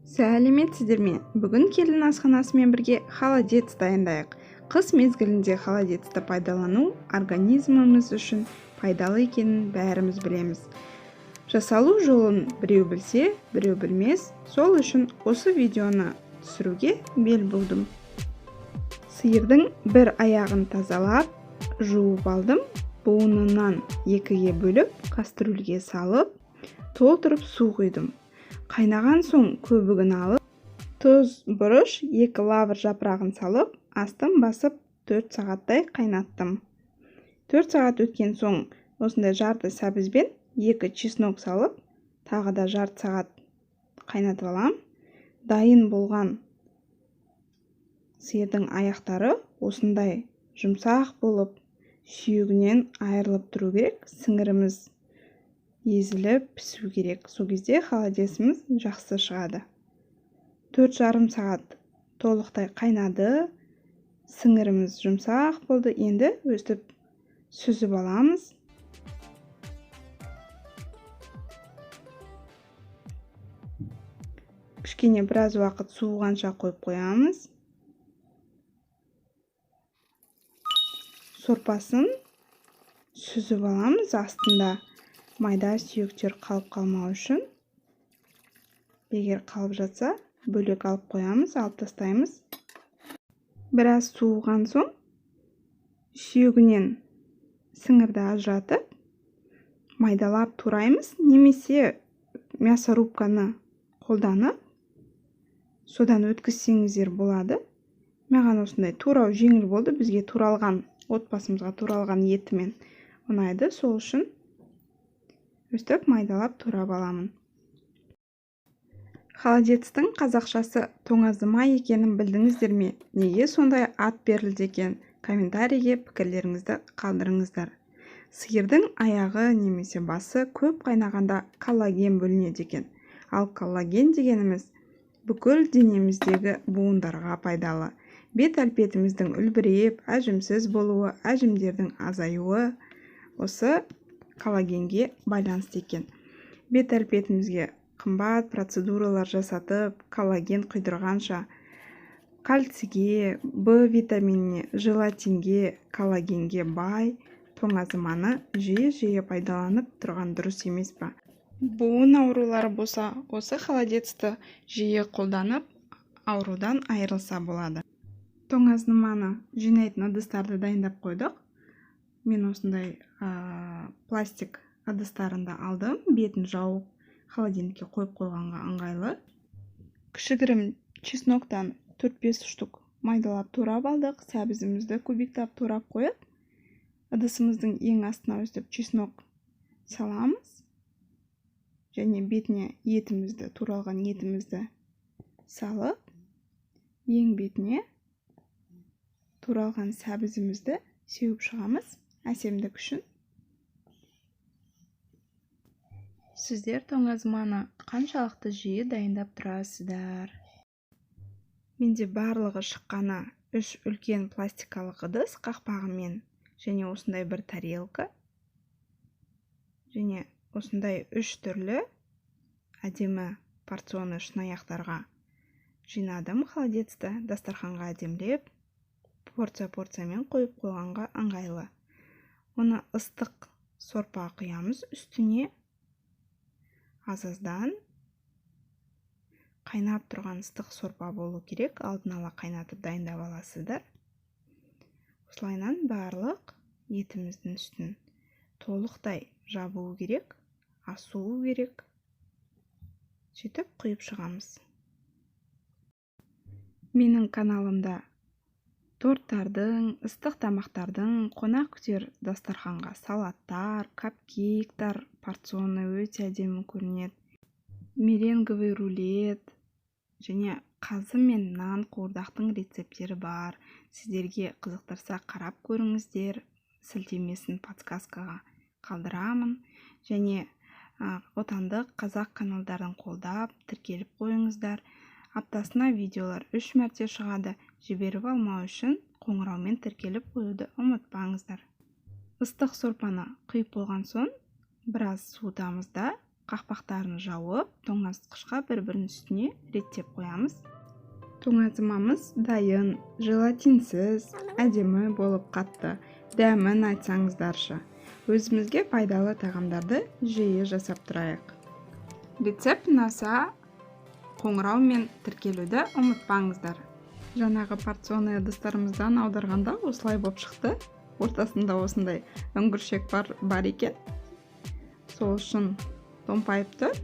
Сәлеметсіздер ме? Бүгін келін асханасымен бірге холодец дайындайық. Қыс мезгілінде холодецті пайдалану организміміз үшін пайдалы екенін бәріміз білеміз. Жасалу жолын біреу білсе, біреу білмес. Сол үшін осы видеоны түсіруге бел будым. Сиырдың бір аяғын тазалап, жуып алдым. Буынынан екіге бөліп, кастрюльге салып, толтырып су құйдым. Қайнаған соң көбігін алып, тұз, бұрыш, 2 лавр жапырағын салып, астын басып 4 сағаттай қайнаттым. 4 сағат өткен соң осындай жарты сәбізбен 2 чеснок салып, тағы да жарты сағат қайнатып алам. Дайын болған сиырдың аяқтары осындай жұмсақ болып, сүйегінен айырылып тұру керек. Сіңіріміз езіліп пісу керек. Сол кезде холодесіміз жақсы шығады. 4,5 сағат толықтай қайнады. Сіңіріміз жұмсақ болды. Енді өстіп сүзіп аламыз. Кішкене біраз уақыт суығанша қойып қоямыз. Сорпасын сүзіп аламыз. Астында майда сүйектер қалып қалмау үшін. Егер қалып жатса, бөлек алып қоямыз, алып тастаймыз. Біраз суыған соң сүйегінен сіңірді ажыратып, майдалап тураймыз, немесе мясорубканы қолданып, содан өткізсеңіздер болады. Маған осындай турау жеңіл болды. Бізге туралған, отбасымызға туралған етімен ұнайды. Сол үшін өстіп майдалап турап аламын. Холодецтің қазақшасы тоңазыма екенін білдіңіздер ме? Неге сондай ат берілді екен? Комментарийге пікірлеріңізді қалдырыңыздар. Сиырдың аяғы немесе басы көп қайнағанда коллаген бөлінеді екен. Ал коллаген дегеніміз бүкіл денеміздегі буындарға пайдалы. Бет әлпетіміздің үлбіреп, әжімсіз болуы, әжімдердің азаюы осы коллагенге байланысты екен. Бет әлпетімізге қымбат процедуралар жасатып, коллаген құйдырғанша кальцийге, В витаминіне, желатинге, коллагенге бай тоңазыманы жиі пайдаланып тұрған дұрыс емес па? Буын аурулары болса, осы холодецті жиі қолданып, аурудан айырылса болады. Тоңазыманы жинайтын ыдыстарды дайындап қойдық. Мен осындай пластик ыдыстарында алдым. Бетін жауып, холодильникке қойып қойғанға ыңғайлы. Кішігірім чесноктан 4-5 штук майдалап турап алдық. Сәбізімізді кубиктап турап қойып, ыдысымыздың ең астына өстіп чеснок саламыз. Және бетіне етімізді, туралған етімізді салып, ең бетіне туралған сәбізімізді сеуіп шығамыз, әсемдік үшін. Сіздер тоңазыманы қаншалықты жиі дайындап тұрасыздар? Менде барлығы шыққаны 3 үлкен пластикалық ыдыс қақпағымен, және осындай бір тарелка, және осындай 3 түрлі әдемі порционы шынаяқтарға жинадым. Холодецті дастарханға әдемлеп, порция-порциямен қойып қойғанға ыңғайлы. Оны ыстық сорпа құямыз үстіне. Азаздан қайнап тұрған ыстық сорпа болу керек. Алдын ала қайнатып дайындап аласыздар. Осылайынан барлық етіміздің үстін толықтай жабуы керек, асуы керек. Сөйтіп құйып шығамыз. Менің каналымда торттардың, ыстық тамақтардың, қонақ күтер дастарханға салаттар, капкейктар порционы өте әдемі көрінеді. Меренговый рулет және қазы мен нан қуырдақтың рецептері бар. Сіздерге қызықтырса қарап көріңіздер. Сілтемесін подсказкаға қалдырамын. Және отандық қазақ каналдарын қолдап, тіркеліп қойыңыздар. Аптасына видеолар 3 мәрте шығады. Жіберіп алмау үшін қоңыраумен тіркеліп қоюды ұмытпаңыздар. Ыстық сорпаны құйып болған соң біраз суытамыз да қақпақтарын жауып, тоңазытқышқа бір-бірінің үстіне реттеп қоямыз. Тоңазымамыз дайын, желатинсіз, әдемі болып қатты. Дәмін айтсаңыздаршы. Өзімізге пайдалы тағамдарды жиі жасап тұрайық. Рецепт ұнаса, қоңыраумен тіркелуді ұмытпаңыздар. Жаңағы порционный ыдыстарымыздан аударғанда осылай болып шықты. Ортасында осындай үңгіршек бар екен. Сол үшін томпайып тұр.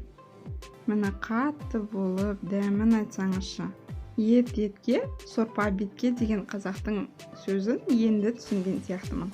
Міне қатты болып, дәмін айтсаңызшы. Ет етке, сорпа бетке деген қазақтың сөзін енді түсінген сияқтымын.